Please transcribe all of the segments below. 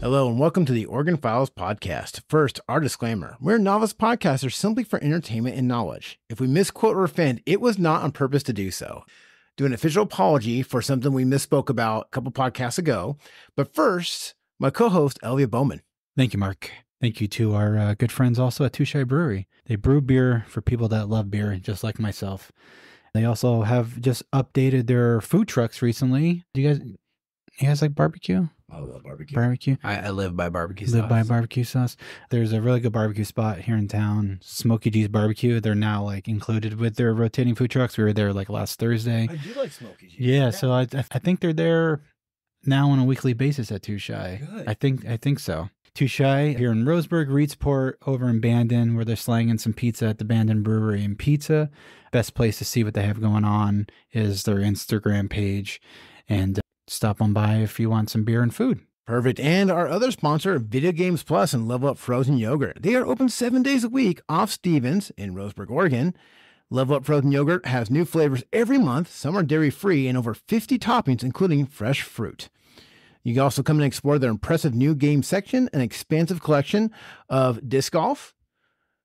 Hello and welcome to the Oregon Files podcast. First, our disclaimer. We're novice podcasters simply for entertainment and knowledge. If we misquote or offend, it was not on purpose to do so. Do an official apology for something we misspoke about a couple podcasts ago. But first, my co-host, Elliot Bowman. Thank you, Mark. Thank you to our good friends also at Touche Brewery. They brew beer for people that love beer, just like myself. They also have just updated their food trucks recently. Do you guys like barbecue? I love barbecue. Barbecue? I live by barbecue sauce. Live by barbecue sauce. There's a really good barbecue spot here in town, Smoky G's Barbecue. They're now like included with their rotating food trucks. We were there like last Thursday. I do like Smoky G's. Yeah, so I think they're there now on a weekly basis at Touche. Good. I think so. Touche here in Roseburg, Reedsport, over in Bandon, where they're slanging some pizza at the Bandon Brewery and Pizza. Best place to see what they have going on is their Instagram page, and stop on by if you want some beer and food. Perfect. And our other sponsor, Video Games Plus and Level Up Frozen Yogurt. They are open 7 days a week off Stevens in Roseburg, Oregon. Level Up Frozen Yogurt has new flavors every month. Some are dairy-free and over 50 toppings, including fresh fruit. You can also come and explore their impressive new game section, an expansive collection of disc golf,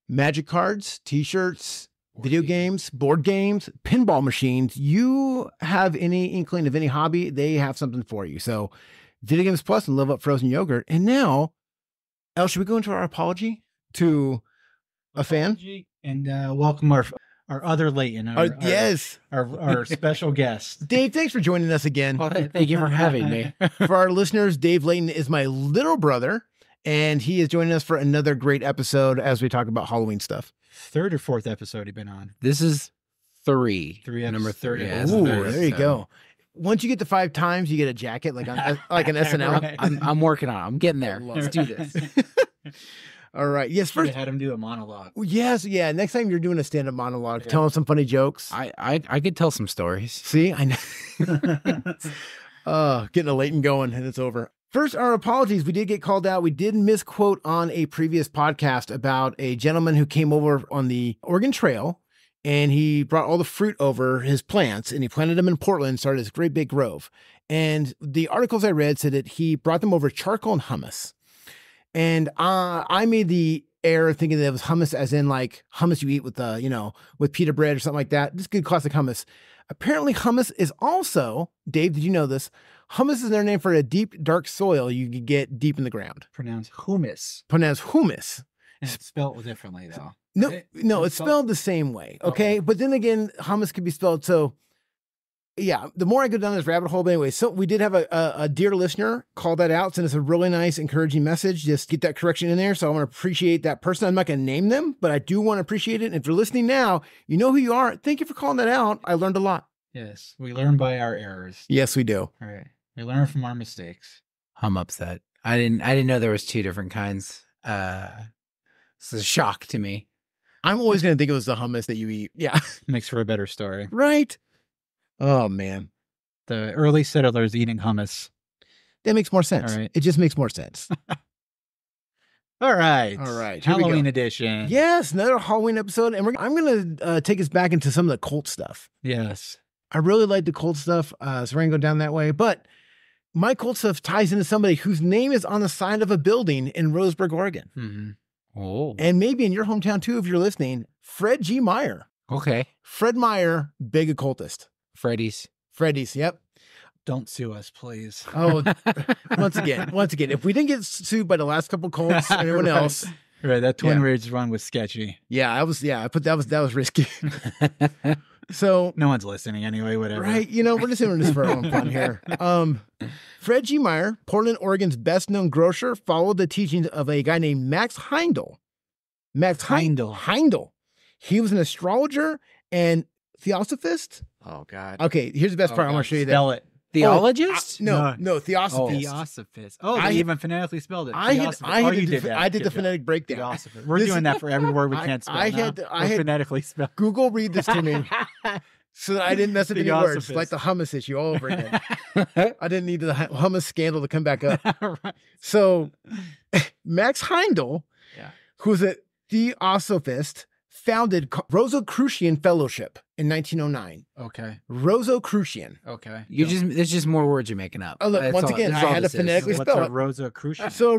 magic cards, t-shirts, video games, board games, pinball machines. You have any inkling of any hobby, they have something for you. So Video Games Plus and Level Up Frozen Yogurt. And now, El, should we go into our apology to a fan? And welcome our other Layton. Yes. Our special guest. Dave, thanks for joining us again. Well, thank you for having me. For our listeners, Dave Layton is my little brother, and he is joining us for another great episode as we talk about Halloween stuff. Third or fourth episode you've been on? This is three. Number 30. Yeah, Ooh, third, there you go. Once you get to 5 times, you get a jacket like an SNL. Right. I'm working on it. I'm getting there. Let's do this. All right. Yes, First, first. had him do a monologue. Yes, yeah. Next time you're doing a stand-up monologue, tell them some funny jokes. I could tell some stories. See, I know. Getting a Layton going, and it's over. First, our apologies. We did get called out. We did misquote on a previous podcast about a gentleman who came over on the Oregon Trail, and he brought all the fruit over, his plants, and he planted them in Portland, started this great big grove. And the articles I read said that he brought them over charcoal and hummus. And I made the error thinking that it was hummus as in like hummus you eat with with pita bread or something like that. This good classic hummus. Apparently hummus is also, Dave, did you know this? Hummus is their name for a deep, dark soil you can get deep in the ground. Pronounced humus. Pronounced humus. And it's spelled differently, though. No, it's spelled the same way. Okay. But then again, hummus can be spelled. So yeah, the more I go down this rabbit hole, but anyway, so we did have a dear listener call that out, send us a really nice, encouraging message. Just get that correction in there. So I want to appreciate that person. I'm not going to name them, but I do want to appreciate it. And if you're listening now, you know who you are. Thank you for calling that out. I learned a lot. Yes, we learn by our errors. Yes, we do. All right, we learn from our mistakes. I'm upset. I didn't know there was 2 different kinds. It's a shock to me. I'm always going to think it was the hummus that you eat. Yeah. Makes for a better story. Right. Oh, man. The early settlers eating hummus. That makes more sense. All right. It just makes more sense. All right. All right. Here we Halloween go. edition. Yes, another Halloween episode. And I'm going to take us back into some of the cult stuff. Yes. I really like the cult stuff. So we're going to go down that way. But my cult stuff ties into somebody whose name is on the side of a building in Roseburg, Oregon. Mm-hmm. Oh. And maybe in your hometown too, if you're listening. Fred G. Meyer. Okay. Fred Meyer, big occultist. Freddy's. Freddy's, yep. Don't sue us, please. Oh, once again, if we didn't get sued by the last couple cults or anyone Right. else. Right, that Twin Yeah. Ridge run was sketchy. I put that was risky. So No one's listening anyway, whatever. right, we're just doing this for our own fun here. Fred G. Meyer, Portland, Oregon's best-known grocer, followed the teachings of a guy named Max Heindel. Heindel. He was an astrologer and theosophist. Oh, God. Okay, here's the best part. I want to show you that. Spell it. Theologist? No, theosophist. Theosophist. Oh, I- they even phonetically spelled it. I Theosophist. did the Good phonetic breakdown. job. Theosophist. We're This- doing that for every word we can't spell. I now. had We're phonetically spell. Google read this to me so that I didn't mess up any words, Theosophist. like the hummus issue all over again. I didn't need the hummus scandal to come back up. Right. So Max Heindel, Yeah. who's a theosophist, founded Rosicrucian Fellowship in 1909. Okay. Rosicrucian. Okay. It's just more words you're making up. Oh, look, That's once all- again, that's I all had to this is. phonetically What's spell a it. Rosicrucian? So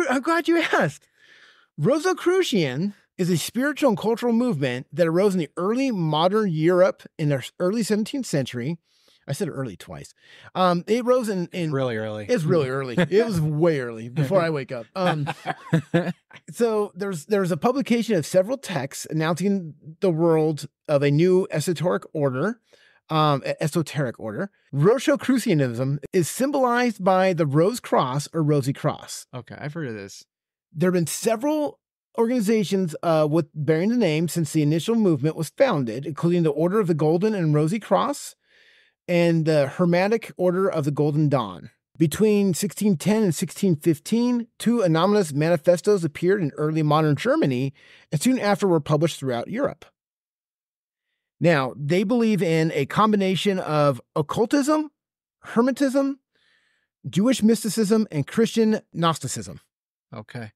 I'm glad you asked. Rosicrucian is a spiritual and cultural movement that arose in the early modern Europe in the early 17th century. I said early twice. It rose in really early. It's really early. It was way early before I wake up. So there's a publication of several texts announcing the world of a new esoteric order. Rosicrucianism is symbolized by the rose cross or rosy cross. Okay, I've heard of this. There have been several organizations with bearing the name since the initial movement was founded, including the Order of the Golden and Rosy Cross and the Hermetic Order of the Golden Dawn. Between 1610 and 1615, 2 anonymous manifestos appeared in early modern Germany and soon after were published throughout Europe. Now, they believe in a combination of occultism, Hermetism, Jewish mysticism, and Christian Gnosticism. Okay.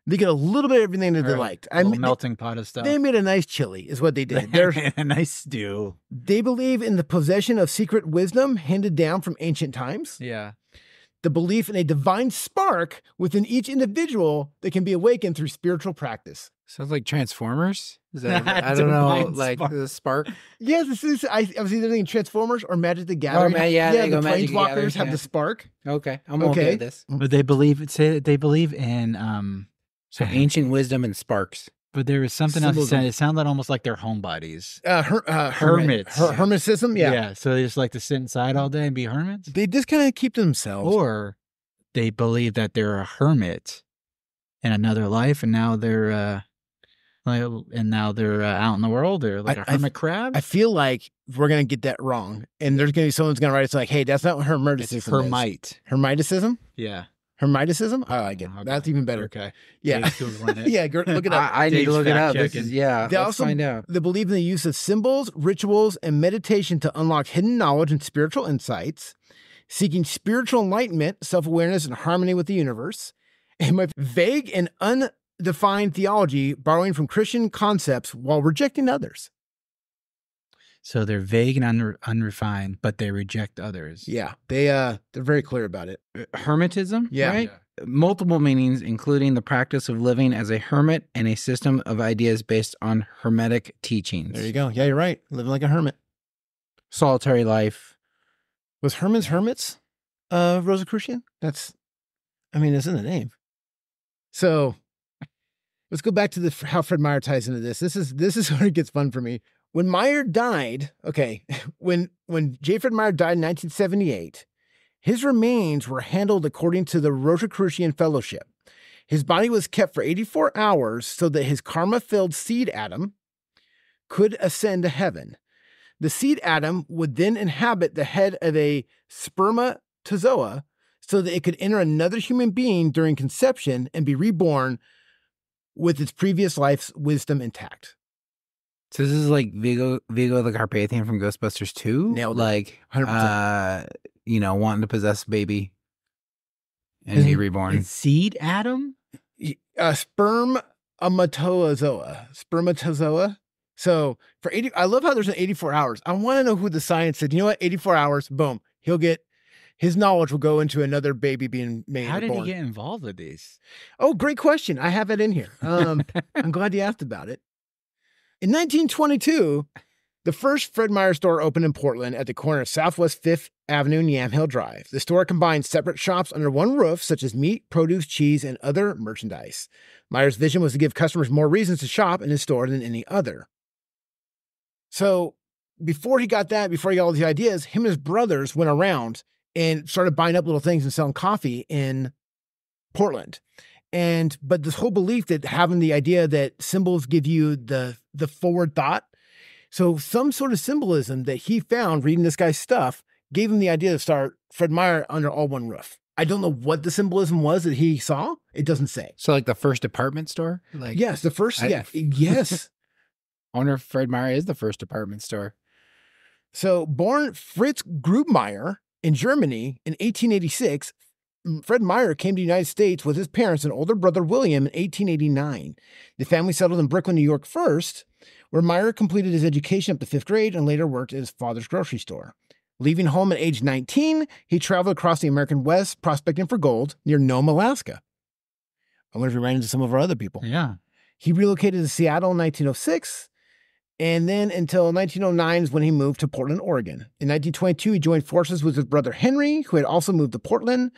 They get a little bit of everything that they liked. A little melting pot of stuff. They made a nice chili, is what they did. They're a nice stew. They believe in the possession of secret wisdom handed down from ancient times. Yeah. The belief in a divine spark within each individual that can be awakened through spiritual practice. Sounds like Transformers. Is that I don't know, Divine like spark. the spark. Yes, I was either thinking Transformers or Magic the Gathering. there you the go, Magic the Planeswalkers Gathering, have yeah. the spark. Okay, I'm okay with this. But they believe in So ancient wisdom and sparks. but there was something else. Symbolism. It sounded almost like their homebodies. Hermits. Hermeticism, yeah. So they just like to sit inside all day and be hermits? They just kind of keep to themselves. Or they believe that they're a hermit in another life and now they're out in the world. They're like a hermit crab. I feel like we're going to get that wrong. And there's going to be someone's going to write, it's like, hey, that's not what Hermeticism It's is. hermite. Hermeticism? Yeah. Hermeticism? Oh, I get it. Okay. That's even better. Okay. Yeah. Dave's Googling it. Yeah, look it up. I need to Dave's look it up. This fact-checking. is, yeah, They let's also find out. They believe in the use of symbols, rituals, and meditation to unlock hidden knowledge and spiritual insights, seeking spiritual enlightenment, self-awareness, and harmony with the universe. And my vague and undefined theology, borrowing from Christian concepts while rejecting others. So they're vague and unrefined, but they reject others. Yeah, they're very clear about it. Hermetism, Yeah. right? Multiple meanings, including the practice of living as a hermit and a system of ideas based on hermetic teachings. There you go. Yeah, you're right. Living like a hermit. Solitary life. Was Herman's Hermits Rosicrucian? It's in the name. So let's go back to how Fred Meyer ties into this. This is where it gets fun for me. When Meyer died, when J. Fred Meyer died in 1978, his remains were handled according to the Rosicrucian Fellowship. His body was kept for 84 hours so that his karma-filled seed atom could ascend to heaven. The seed atom would then inhabit the head of a spermatozoa so that it could enter another human being during conception and be reborn with its previous life's wisdom intact. So this is like Vigo the Carpathian from Ghostbusters 2? Nailed it. Like, 100%. Wanting to possess a baby and be reborn. Seed atom? Spermatozoa. So for 80, I love how there's an 84 hours. I want to know who the science said, you know what, 84 hours, boom, his knowledge will go into another baby being made. How did born. he get involved with these? Oh, great question. I have it in here. I'm glad you asked about it. In 1922, the first Fred Meyer store opened in Portland at the corner of Southwest 5th Avenue and Yamhill Drive. The store combined separate shops under one roof, such as meat, produce, cheese, and other merchandise. Meyer's vision was to give customers more reasons to shop in his store than any other. So before he got all these ideas, him and his brothers went around and started buying up little things and selling coffee in Portland. But this whole belief that having the idea that symbols give you the forward thought. So some sort of symbolism that he found reading this guy's stuff gave him the idea to start Fred Meyer under all one roof. I don't know what the symbolism was that he saw. It doesn't say. So like the first department store? Like, Yes, the first, yes. I wonder if Fred Meyer is the first department store. So born Fritz Grubmeyer in Germany in 1886, Fred Meyer came to the United States with his parents and older brother William in 1889. The family settled in Brooklyn, New York first, where Meyer completed his education up to 5th grade and later worked at his father's grocery store. Leaving home at age 19, he traveled across the American West prospecting for gold near Nome, Alaska. I wonder if he ran into some of our other people. Yeah. He relocated to Seattle in 1906, and then until 1909 is when he moved to Portland, Oregon. In 1922, he joined forces with his brother Henry, who had also moved to Portland.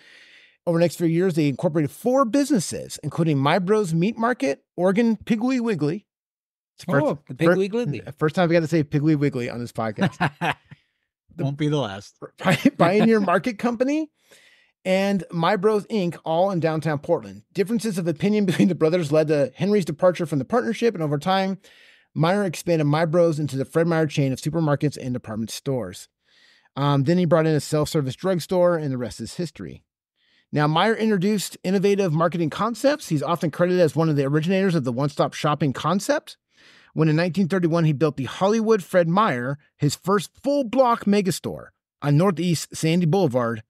Over the next few years, they incorporated 4 businesses, including My Bros Meat Market, Oregon Piggly Wiggly. The Piggly Wiggly. First time I got to say Piggly Wiggly on this podcast. Won't be the last. Pioneer Market Company, and My Bros Inc., all in downtown Portland. Differences of opinion between the brothers led to Henry's departure from the partnership, and over time, Meyer expanded My Bros into the Fred Meyer chain of supermarkets and department stores. Then he brought in a self-service drugstore, and the rest is history. Now, Meyer introduced innovative marketing concepts. He's often credited as one of the originators of the one-stop shopping concept. When in 1931, he built the Hollywood Fred Meyer, his first full-block megastore on Northeast Sandy Boulevard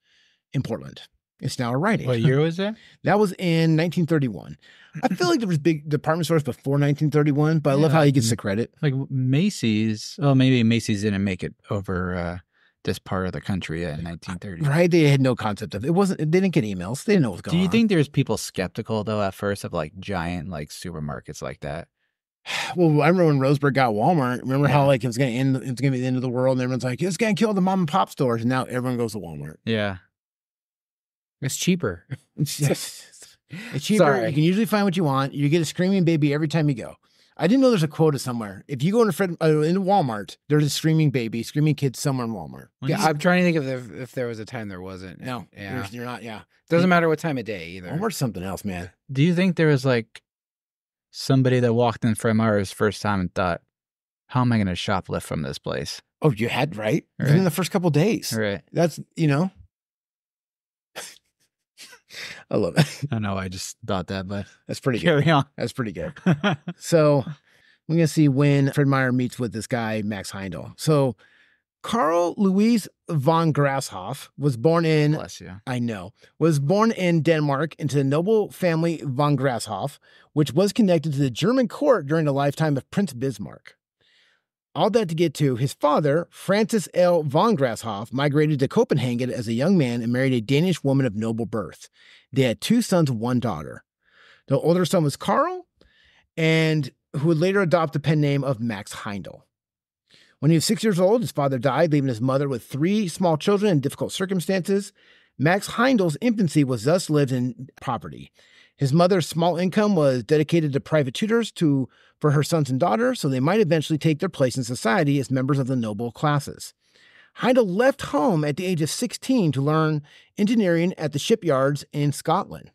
in Portland. It's now a Rite Aid. What year was that? That was in 1931. I feel like there was big department stores before 1931, but I love how he gets the credit. Like Macy's. Oh, maybe Macy's didn't make it over this part of the country in 1930. Right? They had no concept of it. They didn't get emails. They didn't know what was going on. Do you think there's people skeptical though at first of like giant like supermarkets like that? Well, I remember when Roseburg got Walmart. Remember how like it was going to be the end of the world, and everyone's like, it's going to kill the mom and pop stores, and now everyone goes to Walmart. Yeah. It's cheaper. It's cheaper. Sorry. You can usually find what you want. You get a screaming baby every time you go. I didn't know there's a quota somewhere. If you go into Walmart, there's a screaming baby, screaming kid somewhere in Walmart. Yeah, I'm trying to think if there was a time there wasn't. No, Yeah. you're not. Yeah, Doesn't matter what time of day either. Walmart's something else, man. Do you think there was like somebody that walked in Fred Meyer's first time and thought, how am I going to shoplift from this place? Oh, you had, right? Right. Within the first couple days. Right. That's, I love it. I know, I just thought that, but That's pretty good. carry on. That's pretty good. So we're going to see when Fred Meyer meets with this guy, Max Heindel. So Carl Louis von Grasshoff was born in, Bless you. was born in Denmark into the noble family von Grasshoff, which was connected to the German court during the lifetime of Prince Bismarck. All that to get to, his father, Francis L. von Grasshoff, migrated to Copenhagen as a young man and married a Danish woman of noble birth. They had 2 sons and 1 daughter. The older son was Carl, and who would later adopt the pen name of Max Heindel. When he was 6 years old, his father died, leaving his mother with 3 small children in difficult circumstances. Max Heindel's infancy was thus lived in poverty. His mother's small income was dedicated to private tutors for her sons and daughters, so they might eventually take their place in society as members of the noble classes. Heindel left home at the age of 16 to learn engineering at the shipyards in Scotland.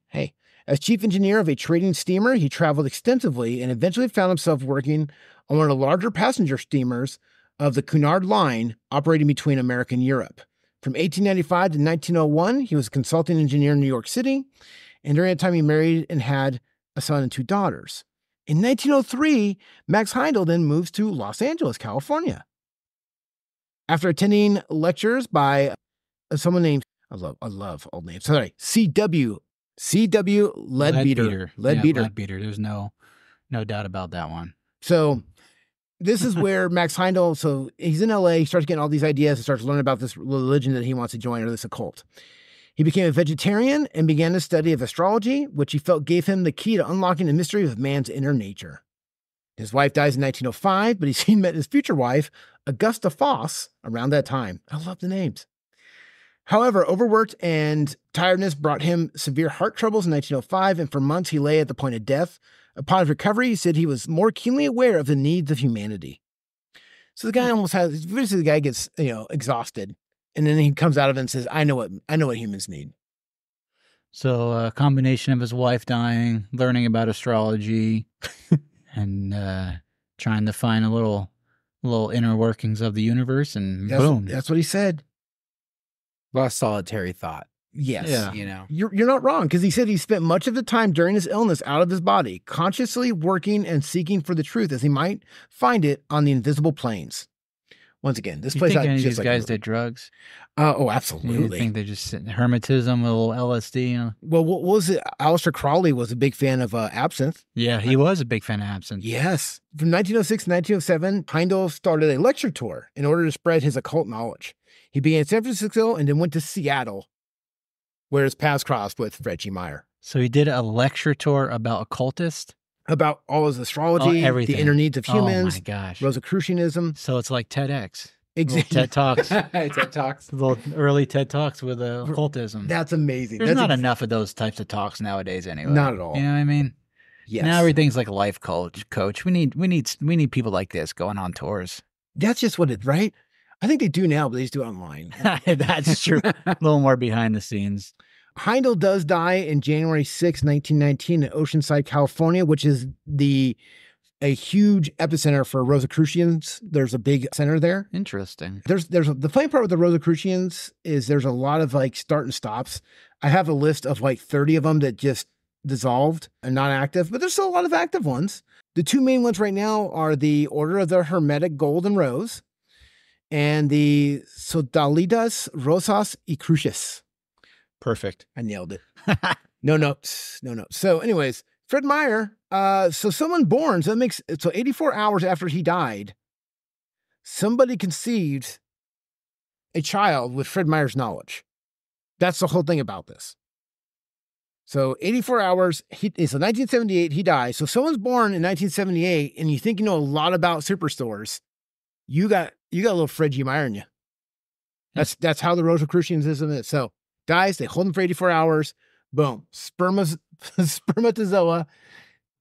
Hey, as chief engineer of a trading steamer, he traveled extensively and eventually found himself working on one of the larger passenger steamers of the Cunard Line operating between America and Europe. From 1895 to 1901, he was a consulting engineer in New York City, and during that time he married and had a son and 2 daughters. In 1903, Max Heindel then moves to Los Angeles, California. After attending lectures by someone named, I love old names, sorry, C.W. Leadbeater. Leadbeater. There's no doubt about that one. So this is where Max Heindel, so he's in LA, he starts getting all these ideas and starts learning about this religion that he wants to join, or this occult. He became a vegetarian and began the study of astrology, which he felt gave him the key to unlocking the mystery of man's inner nature. His wife dies in 1905, but he met his future wife, Augusta Foss, around that time. I love the names. However, overworked and tiredness brought him severe heart troubles in 1905, and for months he lay at the point of death. Upon his recovery, he said he was more keenly aware of the needs of humanity. So the guy basically the guy gets, exhausted, and then he comes out of it and says, I know what humans need. So a combination of his wife dying, learning about astrology, and trying to find a little inner workings of the universe, and boom. That's what he said. Lost solitary thought. Yes. Yeah. You're not wrong, because he said he spent much of the time during his illness out of his body, consciously working and seeking for the truth as he might find it on the invisible planes. Once again, this You plays think out any of just these like guys a movie. did drugs? Oh, You absolutely. think they just sit in hermetism, a little LSD? You know? Well, what was it? Aleister Crowley was a big fan of absinthe. Yeah, he was a big fan of absinthe. Yes. From 1906 to 1907, Heindel started a lecture tour in order to spread his occult knowledge. He began in San Francisco and then went to Seattle, where his paths crossed with Fred Meyer. So he did a lecture tour about occultist? About all his astrology, everything. the inner needs of humans, Oh my gosh. Rosicrucianism. So it's like TEDx. Exactly. TED Talks. TED Talks. Little early TED Talks with occultism. That's amazing. There's That's not enough of those types of talks nowadays anyway. Not at all. You know what I mean? Yes. Now everything's like a life coach. We need people like this going on tours. That's just what it, right? I think they do now, but they just do it online. That's true. A little more behind the scenes. Heindel does die in January 6, 1919 in Oceanside, California, which is a huge epicenter for Rosicrucians. There's a big center there. Interesting. The funny part with the Rosicrucians is there's a lot of like start and stops. I have a list of like 30 of them that just dissolved and not active, but there's still a lot of active ones. The two main ones right now are the Order of the Hermetic Gold and Rose and the Sodalitas Rosas y Cruces. Perfect. I nailed it. No notes. So anyways, Fred Meyer, so someone born, so 84 hours after he died, somebody conceived a child with Fred Meyer's knowledge. That's the whole thing about this. So 84 hours, so 1978, he dies. So someone's born in 1978 and you think you know a lot about superstores, you got a little Fred G. Meyer in you. That's how the Rosicrucianism is. So dies, they hold him for 84 hours, boom, spermatozoa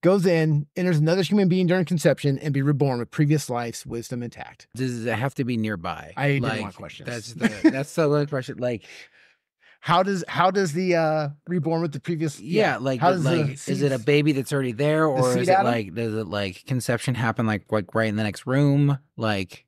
goes in, enters another human being during conception and be reborn with previous life's wisdom intact. Does it have to be nearby? I didn't want questions. That's the one question. Like, how does the reborn with the previous? yeah, like, how does is it a baby that's already there, or seed is it atom? like, does it like conception happen like right in the next room? Like,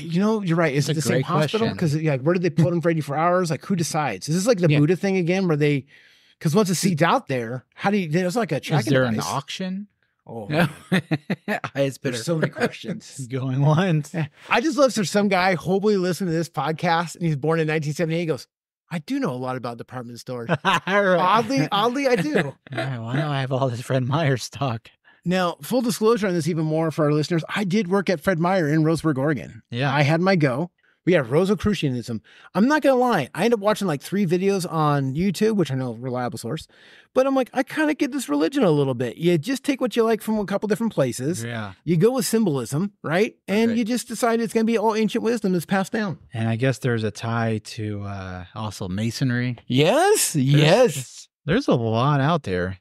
you're right. Is it the That's a same great hospital? question. Because where did they put him for 84 hours? Like, who decides? Is this like the Yeah. Buddha thing again, where because once the seed's out there, how do you? There's like a Is tracking there an device. auction? Oh, no. It's bitter. there's so many questions. Going once. I just love there's some guy hopefully listening to this podcast and he's born in 1978. He goes, I do know a lot about department stores. Oddly, I do. All right, why do I have all this Fred Meyer stock? Now, full disclosure on this even more for our listeners, I did work at Fred Meyer in Roseburg, Oregon. Yeah. I had my go. We have Rosicrucianism. I'm not going to lie. I ended up watching like 3 videos on YouTube, which I know is a reliable source. But I'm like, I kind of get this religion a little bit. You just take what you like from a couple different places. Yeah. You go with symbolism, right? And Right. you just decide it's going to be all ancient wisdom that's passed down. And I guess there's a tie to also masonry. Yes. There's a lot out there.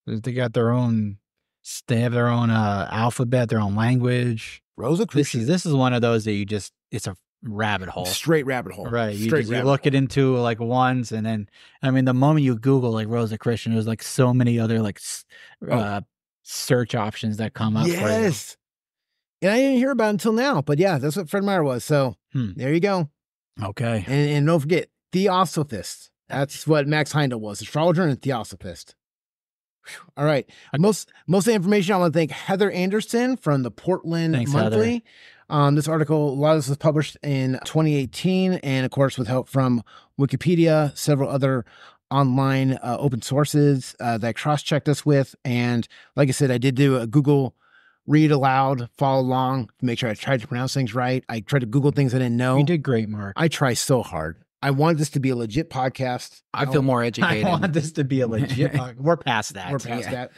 They got their own. They have their own alphabet, their own language. Rosicrucianism. This is one of those that it's a rabbit hole. Straight rabbit hole. Right. You Straight rabbit look hole. it into like once, and then, I mean, the moment you Google like Rosicrucian, there's like so many other like search options that come up. Yes. And I didn't hear about it until now, but yeah, that's what Fred Meyer was. So there you go. For you. Okay. And don't forget, Theosophist. That's what Max Heindel was, astrologer and Theosophist. Whew. All right. Most of the information, I want to thank Heather Anderson from the Portland Thanks, Monthly. This article, a lot of this was published in 2018, and of course, with help from Wikipedia, several other online open sources that I cross-checked us with. And like I said, I did do a Google read aloud, follow along, to make sure I tried to pronounce things right. I tried to Google things I didn't know. You did great, Mark. I try so hard. I wanted this to be a legit podcast. I feel more I educated. want this to be a legit. We're past that. We're past Yeah. that.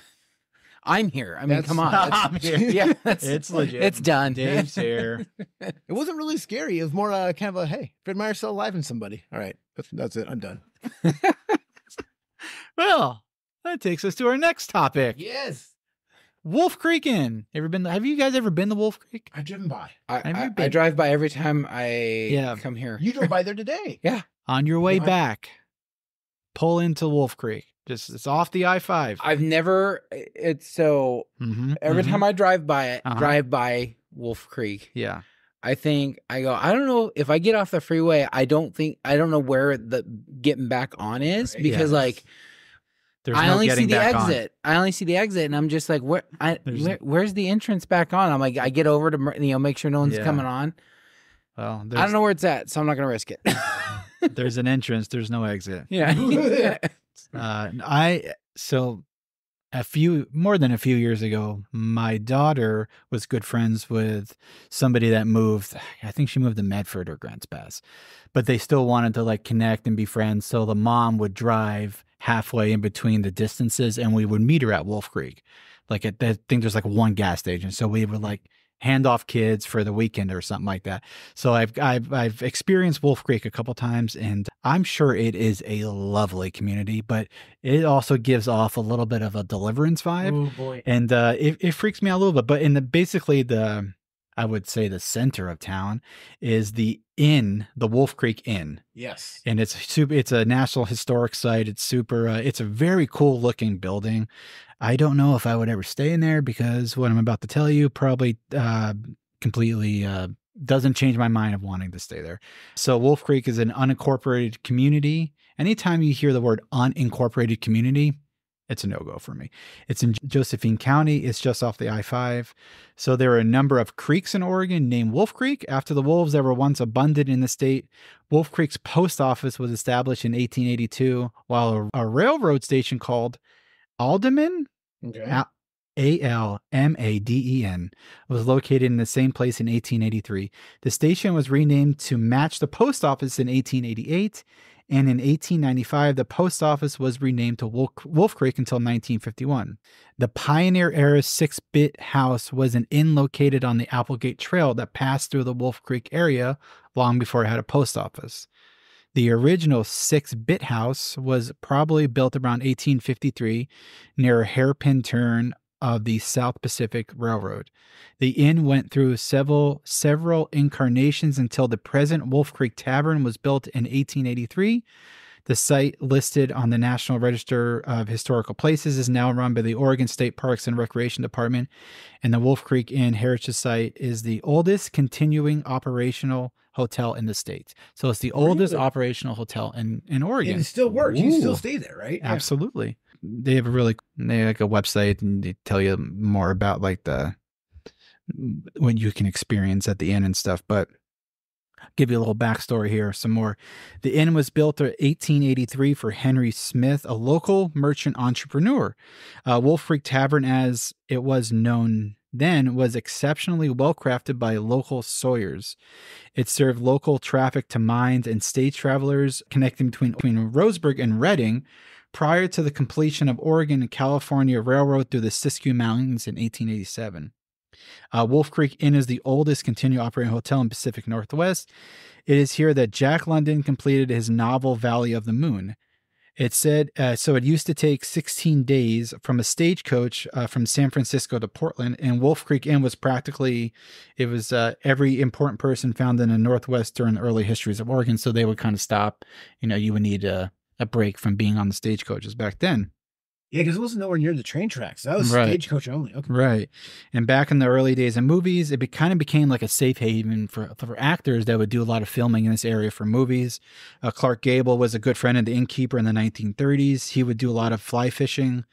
I'm here. I mean, That's- come on. I'm here. Yeah, It's legit. It's done. Dave's here. It wasn't really scary. It was more kind of a, hey, Fred Meyer's still alive in somebody. All right. That's it. I'm done. Well, that takes us to our next topic. Yes. Wolf Creek Inn. Have you guys ever been to Wolf Creek? I've driven by. Have you I been? drive by every time I come here. You drove by there today. On your way Yeah. back, pull into Wolf Creek. It's off the I-5. I've never. It's so Mm-hmm. every time I drive by it, Uh-huh. drive by Wolf Creek. Yeah. I think I don't know if I get off the freeway. I don't know where the getting back on is Right. because Yeah. like There's I no only see getting the back on. exit. I only see the exit, and I'm just like, There's- where's the entrance back on? I'm like, I get over to make sure no one's Yeah. coming on. Well, I don't know where it's at, so I'm not going to risk it. there's an entrance. There's no exit. Yeah. So more than a few years ago, my daughter was good friends with somebody that moved. I think she moved to Medford or Grants Pass, but they still wanted to like connect and be friends. So the mom would drive halfway in between the distances, and we would meet her at Wolf Creek. Like I think there's like one gas station, so we would like hand off kids for the weekend or something like that. So I've experienced Wolf Creek a couple times, and I'm sure it is a lovely community, but it also gives off a little bit of a Deliverance vibe. Oh boy. And it freaks me out a little bit. But I would say the center of town is the Wolf Creek Inn. Yes. And it's a National Historic Site. It's super, it's a very cool looking building. I don't know if I would ever stay in there because what I'm about to tell you probably completely doesn't change my mind of wanting to stay there. So Wolf Creek is an unincorporated community. Anytime you hear the word unincorporated community, it's a no-go for me. It's in Josephine County. It's just off the I-5. So there are a number of creeks in Oregon named Wolf Creek after the wolves that were once abundant in the state. Wolf Creek's post office was established in 1882, while a railroad station called Alderman, Almaden, was located in the same place in 1883. The station was renamed to match the post office in 1888. And in 1895, the post office was renamed to Wolf Creek until 1951. The Pioneer Era 6-Bit House was an inn located on the Applegate Trail that passed through the Wolf Creek area long before it had a post office. The original 6-Bit House was probably built around 1853 near a hairpin turn of the South Pacific Railroad. The inn went through several incarnations until the present Wolf Creek Tavern was built in 1883. The site, listed on the National Register of Historical Places, is now run by the Oregon State Parks and Recreation Department, and the Wolf Creek Inn Heritage Site is the oldest continuing operational hotel in the state. So it's the oldest operational hotel in Oregon. And it still works. You can still stay there, right? Absolutely. They have like a website, and they tell you more about like what you can experience at the inn and stuff. But I'll give you a little backstory here, some more. The inn was built in 1883 for Henry Smith, a local merchant entrepreneur. Wolf Creek Tavern, as it was known then, was exceptionally well crafted by local sawyers. It served local traffic to mines and stage travelers connecting between Roseburg and Redding, prior to the completion of Oregon and California Railroad through the Siskiyou Mountains in 1887. Wolf Creek Inn is the oldest continuing operating hotel in Pacific Northwest. It is here that Jack London completed his novel Valley of the Moon. It said, so it used to take 16 days from a stagecoach from San Francisco to Portland, and Wolf Creek Inn was every important person found in the Northwest during the early histories of Oregon, so they would kind of stop. You would need a break from being on the stagecoaches back then. Yeah, because it wasn't nowhere near the train tracks. That was stagecoach only. Okay. Right. And back in the early days of movies, it kind of became like a safe haven for actors that would do a lot of filming in this area for movies. Clark Gable was a good friend of the innkeeper in the 1930s. He would do a lot of fly fishing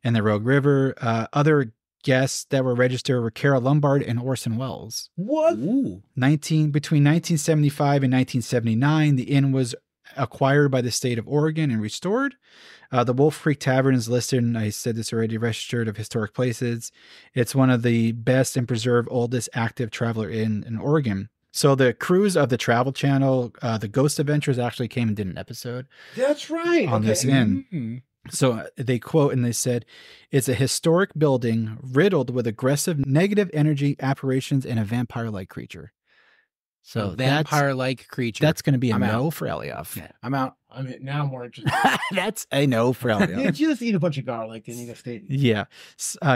in the Rogue River. Other guests that were registered were Carol Lombard and Orson Welles. What? Between 1975 and 1979, the inn was acquired by the state of Oregon and restored. The Wolf Creek Tavern is listed, and I said this already, Registered of Historic Places. It's one of the best and preserved oldest active traveler in Oregon. So the crews of the Travel Channel, the Ghost Adventures, actually came and did an episode. That's right. On this inn. Mm-hmm. So they quote, and they said, it's a historic building riddled with aggressive negative energy apparitions and a vampire-like creature. So vampire-like creature. That's going to be a no for Elioff. Yeah, I'm out. I mean, now I'm more interested. That's a no for Elioff. Yeah, you just eat a bunch of garlic and you go stay. Yeah.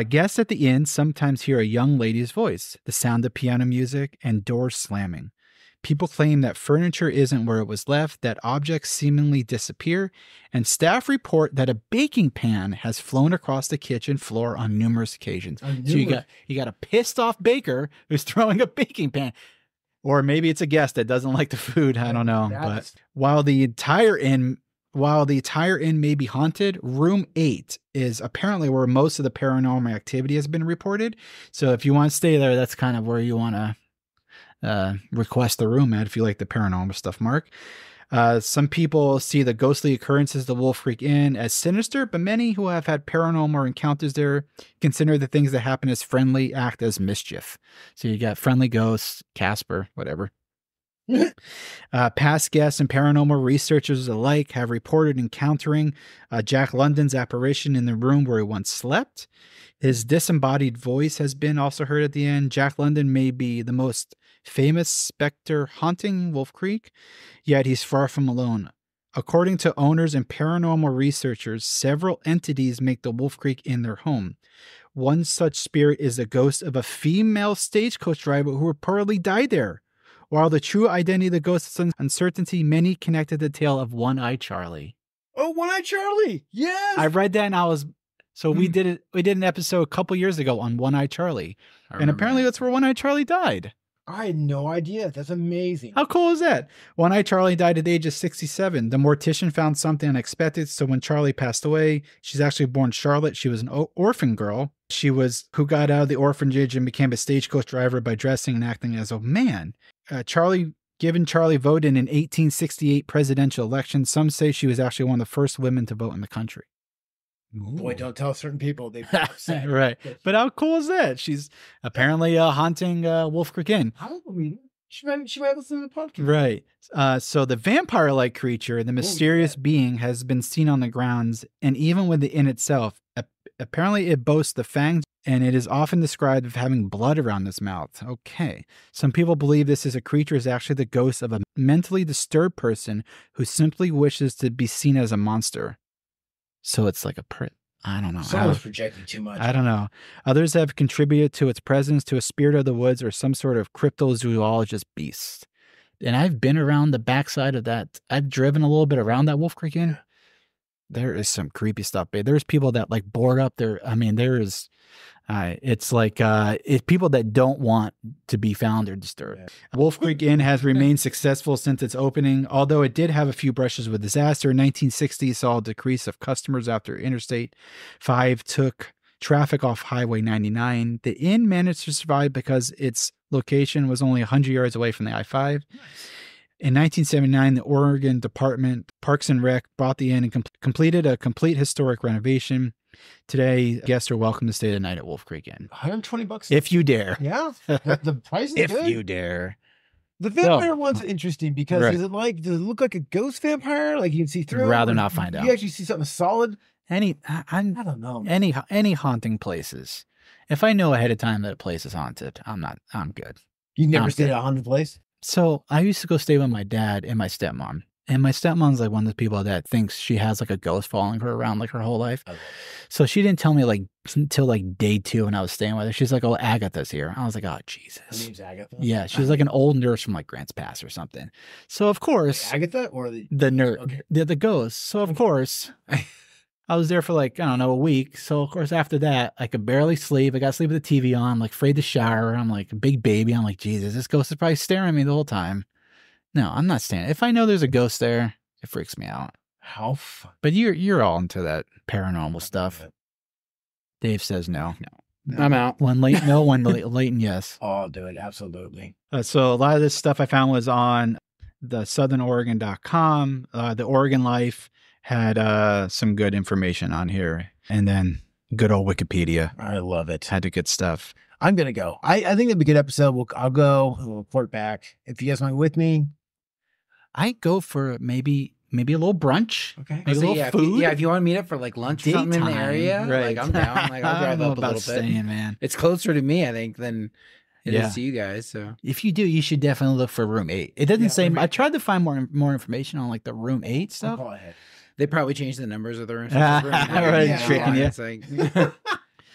Guests at the inn sometimes hear a young lady's voice, the sound of piano music, and doors slamming. People claim that furniture isn't where it was left, that objects seemingly disappear, and staff report that a baking pan has flown across the kitchen floor on numerous occasions. So you got a pissed off baker who's throwing a baking pan. Or maybe it's a guest that doesn't like the food. I don't know. But while the entire inn may be haunted, room 8 is apparently where most of the paranormal activity has been reported. So if you want to stay there, that's kind of where you want to request the room at if you like the paranormal stuff, Mark. Some people see the ghostly occurrences of the Wolf Creek Inn as sinister, but many who have had paranormal encounters there consider the things that happen as friendly act as mischief. So you got friendly ghosts, Casper, whatever. Past guests and paranormal researchers alike have reported encountering Jack London's apparition in the room where he once slept. His disembodied voice has been also heard at the end. Jack London may be the most famous specter haunting Wolf Creek, yet he's far from alone. According to owners and paranormal researchers, several entities make the Wolf Creek Inn their home. One such spirit is the ghost of a female stagecoach driver who reportedly died there. While the true identity of the ghost is uncertainty, many connected the tale of One-Eye Charlie. Oh, One-Eye Charlie. Yes. I read that and I was... So we did an episode a couple years ago on One-Eye Charlie. And apparently that's where One-Eye Charlie died. I had no idea. That's amazing. How cool is that? One-Eye Charlie died at the age of 67. The mortician found something unexpected. So when Charlie passed away, she's actually born Charlotte. She was an orphan girl. Who got out of the orphanage and became a stagecoach driver by dressing and acting as a man. Charlie voted in an 1868 presidential election. Some say she was actually one of the first women to vote in the country. Boy, don't tell certain people. They'd be upset. Right. But how cool is that? She's apparently haunting Wolf Creek Inn. I don't believe it. She might listen to the podcast. Right. So the vampire-like creature, the mysterious being, has been seen on the grounds, and even with the inn itself, apparently it boasts the fangs, and it is often described as having blood around its mouth. Okay. Some people believe this creature is actually the ghost of a mentally disturbed person who simply wishes to be seen as a monster. So it's like I don't know. Someone's projecting too much. I don't know. Others have contributed to its presence to a spirit of the woods or some sort of cryptozoologist beast. And I've been around the backside of that. I've driven a little bit around that Wolf Creek Inn. There is some creepy stuff. There's people that like board up there. I mean, it's like it's people that don't want to be found or disturbed. Yeah. Wolf Creek Inn has remained successful since its opening, although it did have a few brushes with disaster. In 1960 saw a decrease of customers after Interstate 5 took traffic off Highway 99. The inn managed to survive because its location was only 100 yards away from the I-5. Nice. In 1979, the Oregon Department Parks and Rec bought the inn and completed a complete historic renovation. Today, guests are welcome to stay the night at Wolf Creek Inn. $120 if you dare. Yeah, the price is if good. you dare. The vampire one's interesting because does it look like a ghost vampire? Like you can see through? I'd rather not find out. You actually see something solid? I don't know. Any haunting places. If I know ahead of time that a place is haunted, I'm good. You've never stayed at a haunted place? So I used to go stay with my dad and my stepmom. And my stepmom's like one of the people that thinks she has like a ghost following her around like her whole life. Okay. So she didn't tell me like until like day 2 when I was staying with her. She's like, "Oh, Agatha's here." I was like, "Oh, Jesus." Her name's Agatha? Yeah. She's like an old nurse from like Grants Pass or something. So of course. Like Agatha or the nurse? Okay. The ghost. So of course. I was there for like, I don't know, a week. So, of course, after that, I could barely sleep. I got to sleep with the TV on. I'm like afraid to shower. I'm like a big baby. I'm like, Jesus, this ghost is probably staring at me the whole time. No, I'm not standing. If I know there's a ghost there, it freaks me out. How fun. But you're all into that paranormal stuff. Dave says no. I'm out. One Layton, no. One Layton, yes. Oh, I'll do it. Absolutely. So a lot of this stuff I found was on the southernoregon.com. The Oregon Life had some good information on here. And then good old Wikipedia. I love it. Had to get stuff. I'm going to go. I think it'd be a good episode. I'll go. We'll report back. If you guys want to be with me. I go for maybe a little brunch. Okay. Maybe a little food. If you want to meet up for like lunch or something in the area, right. like I'm down. Like I'll drive up a little bit. Man. It's closer to me, I think, than it is to you guys. So if you do, you should definitely look for room 8. It doesn't say. I tried to find more information on like the room 8 stuff. They probably changed the numbers of the rooms. Right, tricking you. It's like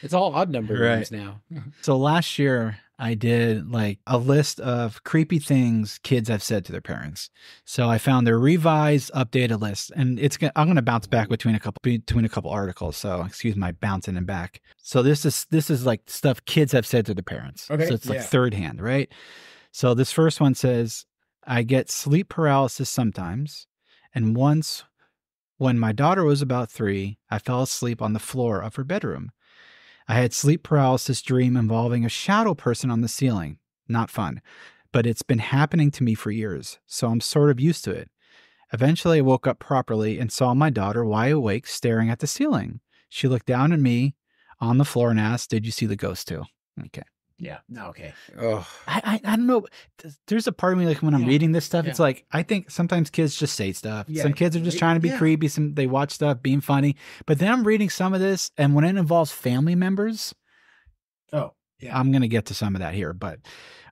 it's all odd number rooms now. So last year I did like a list of creepy things kids have said to their parents. So I found their revised, updated list, and I'm going to bounce back between a couple articles. So excuse my bouncing and back. So this is like stuff kids have said to their parents. Okay. So it's like third hand, right? So this first one says, "I get sleep paralysis sometimes, and once when my daughter was about 3, I fell asleep on the floor of her bedroom. I had sleep paralysis dream involving a shadow person on the ceiling. Not fun. but it's been happening to me for years, so I'm sort of used to it. Eventually, I woke up properly and saw my daughter wide awake staring at the ceiling. She looked down at me on the floor and asked, "Did you see the ghost too?" Okay. Yeah. No. Okay. Oh, I don't know. There's a part of me, like, when I'm reading this stuff, it's like, I think sometimes kids just say stuff. Yeah. Some kids are just trying to be creepy. Some, they watch stuff being funny. But then I'm reading some of this, and when it involves family members, I'm going to get to some of that here. But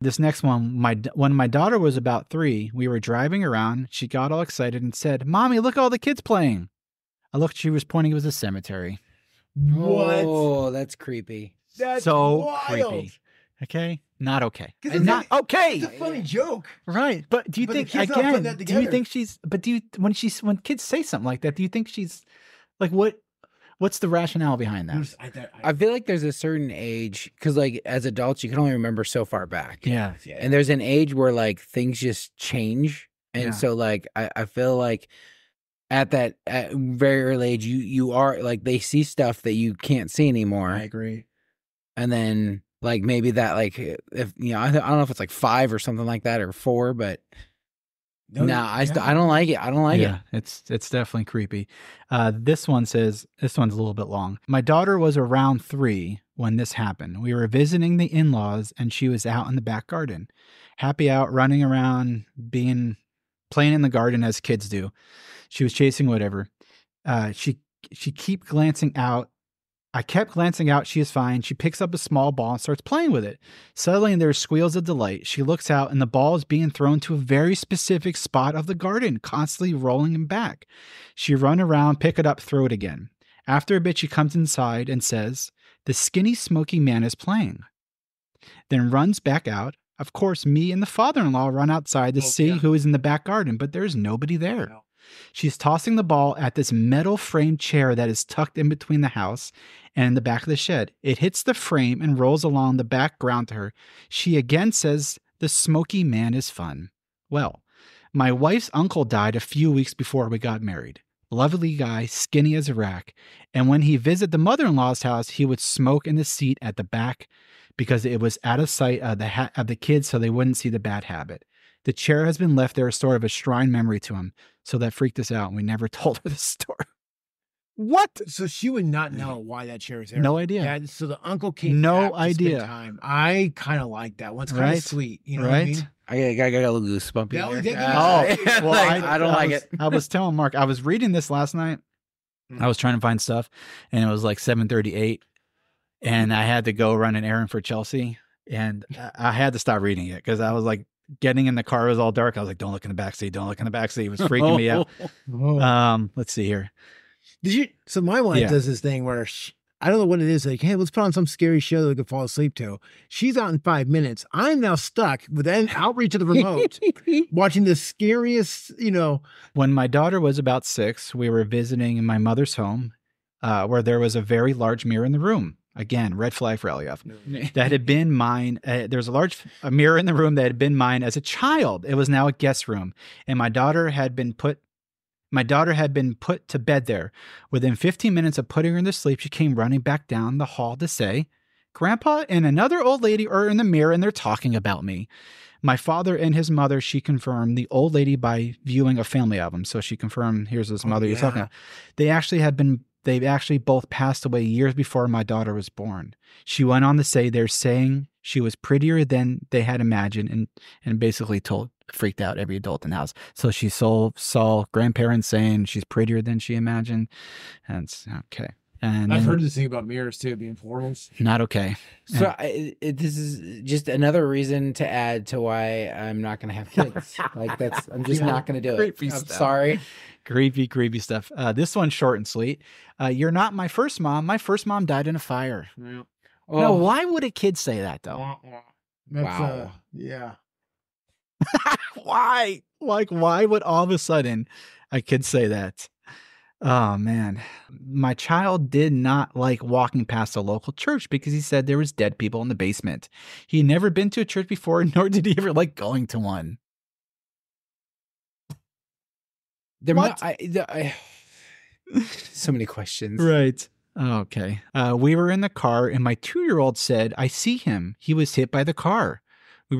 this next one, when my daughter was about 3, we were driving around. She got all excited and said, "Mommy, look at all the kids playing." I looked, she was pointing, it was a cemetery. What? Oh, that's creepy. That's so wild. creepy. Okay? Not okay. It's Not okay. It's a funny joke. Right. But do you But the think, kid's not putting again, that do you together. think she's, but do you, when kids say something like that, do you think she's, like, what's the rationale behind that? I feel like there's a certain age, because like as adults, you can only remember so far back. Yeah. And there's an age where like things just change. And Yeah. so like, I feel like at very early age, you are like, they see stuff that you can't see anymore. I agree. And then like maybe that, like, if you know, I don't know if it's like 5 or something like that, or 4, but I don't like it. I don't like it. It's definitely creepy. This one says, this one's a little bit long. My daughter was around 3 when this happened. We were visiting the in-laws and she was out in the back garden, happy out, running around, playing in the garden as kids do. She was chasing whatever. She kept glancing out. I kept glancing out. She is fine. She picks up a small ball and starts playing with it. Suddenly, there are squeals of delight. She looks out, and the ball is being thrown to a very specific spot of the garden, constantly rolling him back. She run around, pick it up, throw it again. After a bit, she comes inside and says, "The skinny, smoky man is playing." Then runs back out. Of course, me and the father-in-law run outside to see who is in the back garden, but there's nobody there. No. She's tossing the ball at this metal frame chair that is tucked in between the house and in the back of the shed. It hits the frame and rolls along the background to her. She again says, "The smoky man is fun." Well, my wife's uncle died a few weeks before we got married. Lovely guy, skinny as a rack. And when he visited the mother-in-law's house, he would smoke in the seat at the back because it was out of sight of the kids so they wouldn't see the bad habit. The chair has been left there as sort of a shrine memory to him. So that freaked us out, and we never told her the story. What? So she would not know why that chair is there. No idea. Yeah, so the uncle came No back to idea. spend time. I kind of like that one. It's kind Right. of sweet. You know what I mean? I got a little goosebump. Yeah, in we there. did. Well, I don't like it. I was telling Mark, I was reading this last night. I was trying to find stuff, and it was like 7:38, and I had to go run an errand for Chelsea, and I had to stop reading it because I was like getting in the car. It was all dark. I was like, "Don't look in the backseat. Don't look in the backseat." It was freaking me out. Let's see here. Did you? So my wife does this thing where I don't know what it is. Like, hey, let's put on some scary show that we can fall asleep to. She's out in 5 minutes. I'm now stuck with an outreach of the remote, watching the scariest. When my daughter was about 6, we were visiting in my mother's home, where there was a very large mirror in the room. Again, red flag for Eliab. That had been mine. There's a mirror in the room that had been mine as a child. It was now a guest room, and my daughter had been put to bed there. Within 15 minutes of putting her to sleep, she came running back down the hall to say, "Grandpa and another old lady are in the mirror and they're talking about me." My father and his mother, she confirmed the old lady by viewing a family album. So she confirmed, here's his mother you're talking about. They've actually both passed away years before my daughter was born. She went on to say they're saying she was prettier than they had imagined and basically freaked out every adult in the house. So she saw grandparents saying she's prettier than she imagined. And it's okay. And I've heard this thing about mirrors too, being portals. Not okay. So this is just another reason to add to why I'm not going to have kids. Like I'm just not going to do it. I'm sorry. Creepy stuff. This one's short and sweet. You're not my first mom. My first mom died in a fire. Yeah. Now, why would a kid say that though? Wow. Yeah. Why? Like, why would all of a sudden a kid say that? Oh, man. My child did not like walking past a local church because he said there was dead people in the basement. He had never been to a church before, nor did he ever like going to one. So many questions. Right. Okay. We were in the car and my 2-year-old said, "I see him. He was hit by the car." We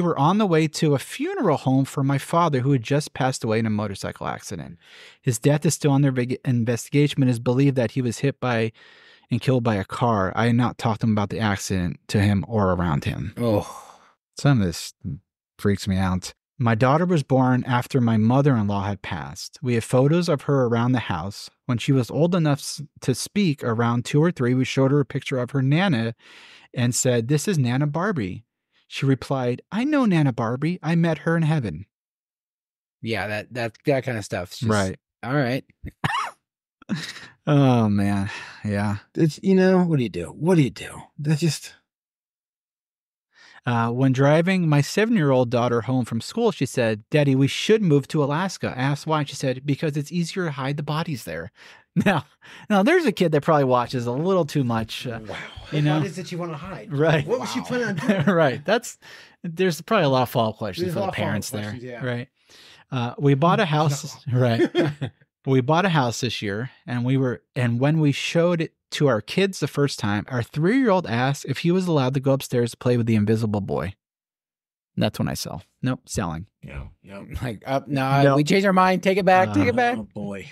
were on the way to a funeral home for my father who had just passed away in a motorcycle accident. His death is still under investigation, but it is believed that he was hit by and killed by a car. I had not talked to him about the accident to him or around him. Oh, Some of this freaks me out. My daughter was born after my mother-in-law had passed. We have photos of her around the house. When she was old enough to speak, around 2 or 3, we showed her a picture of her Nana and said, "This is Nana Barbie." She replied, "I know Nana Barbie. I met her in heaven." yeah, that kind of stuff. Right. All right. Oh, man. Yeah. It's, what do you do? What do you do? That's just... When driving my 7-year-old daughter home from school, she said, "Daddy, we should move to Alaska." I asked why. She said, "Because it's easier to hide the bodies there." Now, there's a kid that probably watches a little too much. Wow. You know? What is it you want to hide? Right. What was she planning on doing? Right. There's probably a lot of follow-up questions There's a for lot the of follow-up parents there. questions, yeah. Right. We bought a house. Right. We bought a house this year, and when we showed it to our kids the first time, our 3-year-old asked if he was allowed to go upstairs to play with the invisible boy. That's when I sell. Nope, selling. Yeah. Like, no, we changed our mind. Take it back. Take it back. Oh, boy.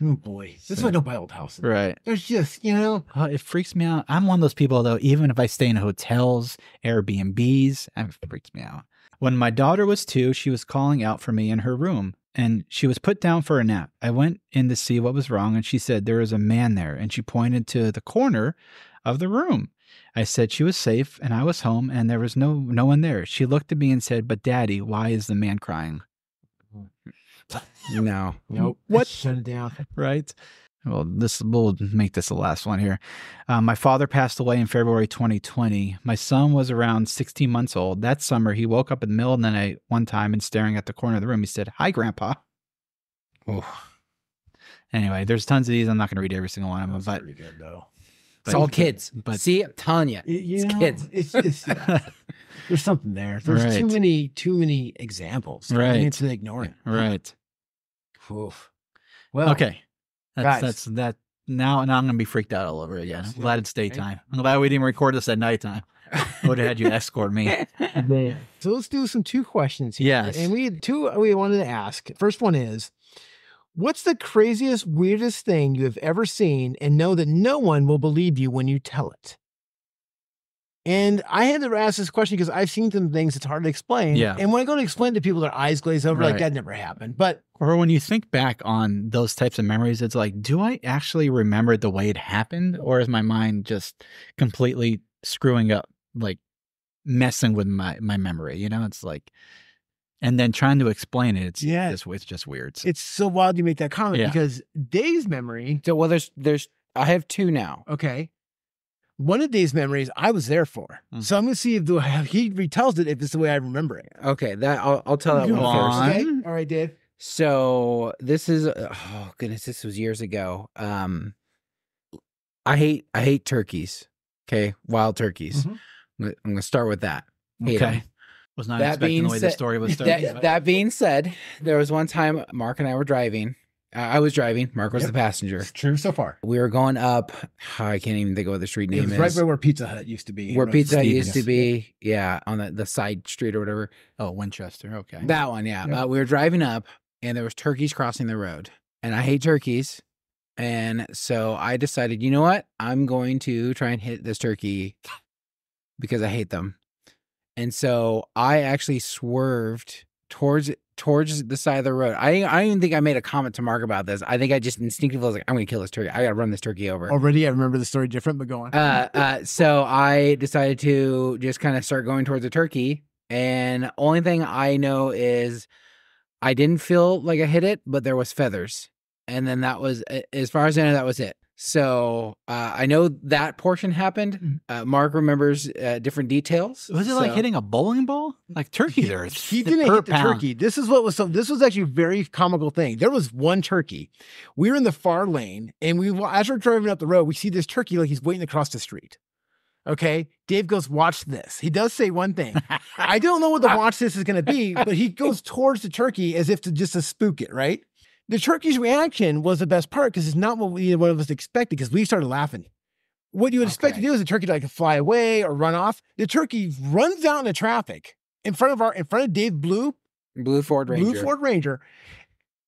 Oh, boy. This is why I don't buy old houses. Right. There's just, It freaks me out. I'm one of those people, though, even if I stay in hotels, Airbnbs, it freaks me out. When my daughter was 2, she was calling out for me in her room, and she was put down for a nap. I went in to see what was wrong, and she said there was a man there, and she pointed to the corner of the room. I said she was safe, and I was home, and there was no one there. She looked at me and said, "But Daddy, why is the man crying?" No. Nope. What? Shut it down. Right? Well, we'll make this the last one here. My father passed away in February 2020. My son was around 16 months old. That summer, he woke up in the middle of the night one time and staring at the corner of the room, he said, "Hi, Grandpa." Oh. Anyway, there's tons of these. I'm not going to read every single one of them, That's but pretty good, though. It's all kids. but- See, I'm telling you, it's kids. It's just, there's something there. There's Right. too many examples. Right. It's ignoring. right. Oof. Well, Okay. guys. That's that. Now I'm going to be freaked out all over again. Yes. I'm glad it's daytime. I'm glad we didn't record this at nighttime. Would have had you escort me. So let's do some 2 questions here. Yes. And we had 2 we wanted to ask. First one is, what's the craziest, weirdest thing you have ever seen and know that no one will believe you when you tell it? And I had to ask this question because I've seen some things it's hard to explain. Yeah. And when I go to explain to people, their eyes glaze over, like Right. that never happened. But Or when you think back on those types of memories, it's like, do I actually remember the way it happened? Or is my mind just completely screwing up, like messing with my memory? It's like, and then trying to explain it, it's just weird. it's so wild you make that comment Yeah. because Dave's memory, So, well, there's. I have 2 now. okay, one of Dave's memories I was there for. Mhm. So I'm going to see if he retells it, if it's the way I remember it. Okay, I'll tell that Go one on. first. Okay? All right, Dave. So this is oh goodness, this was years ago. I hate turkeys. Okay, wild turkeys. Mhm. I'm gonna start with that. Hate Okay. 'em. Was not That expecting being the way the said- story was started. That being said, there was one time Mark and I were driving. I was driving. Mark was Yep. the passenger. It's true so far. We were going up. I can't even think of what the street It name was is. right by where Pizza Hut used to be. Where Pizza Hut Stevens. used to be. Yeah, on the side street or whatever. Oh, Winchester. Okay. That one, yeah. Yeah. We were driving up, and there was turkeys crossing the road, and I hate turkeys, and so I decided, you know what? I'm going to try and hit this turkey because I hate them, and so I actually swerved towards the side of the road. I don't even think I made a comment to Mark about this. I think I just instinctively was like, I'm going to kill this turkey. I got to run this turkey over. Already, I remember the story different, but go on. So I decided to just kind of start going towards the turkey. And only thing I know is I didn't feel like I hit it, but there was feathers. And then that was, as far as I know, that was it. So I know that portion happened. Mark remembers different details. Was it like hitting a bowling ball? Like turkeys are He didn't per hit the pound. turkey. This was actually a very comical thing. There was one turkey. We were in the far lane, and as we're driving up the road, we see this turkey like he's waiting across the street. Okay. Dave goes, "Watch this." He does say one thing. I don't know what the watch this is going to be, but he goes towards the turkey as if to spook it, right? The turkey's reaction was the best part because it's not what either one of us expected because we started laughing. What you would expect to do is the turkey to like fly away or run off. The turkey runs out into traffic, in front of Dave Blue Ford Ranger,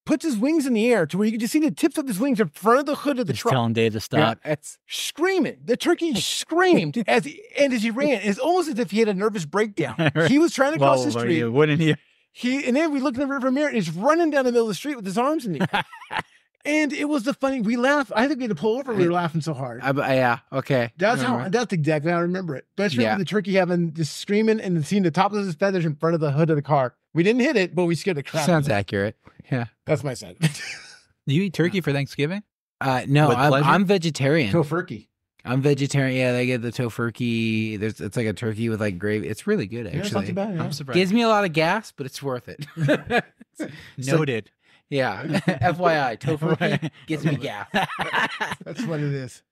puts his wings in the air to where you can just see the tips of his wings in front of the hood of the Just truck. telling Dave to stop. Yeah, it's Screaming. The turkey screamed as he ran. It's almost as if he had a nervous breakdown. He was trying to cross the street. Wouldn't he? And then we looked in the rearview mirror and he's running down the middle of the street with his arms in the air. And it was we laughed. I think we had to pull over. We were laughing so hard. yeah, okay. That's exactly how I remember it. But I just remember the turkey having just screaming and seeing the top of his feathers in front of the hood of the car. We didn't hit it, but we scared the crap. Sounds accurate. Yeah. That's my side. Do you eat turkey for Thanksgiving? No, With pleasure? I'm vegetarian. Tofurkey. I'm vegetarian. Yeah, they get the tofurkey. It's like a turkey with like gravy. It's really good, actually. Yeah, it's not too bad. Yeah. I'm surprised. Gives me a lot of gas, but it's worth it. Noted. Yeah. FYI, tofurkey gives me gas. That's what it is.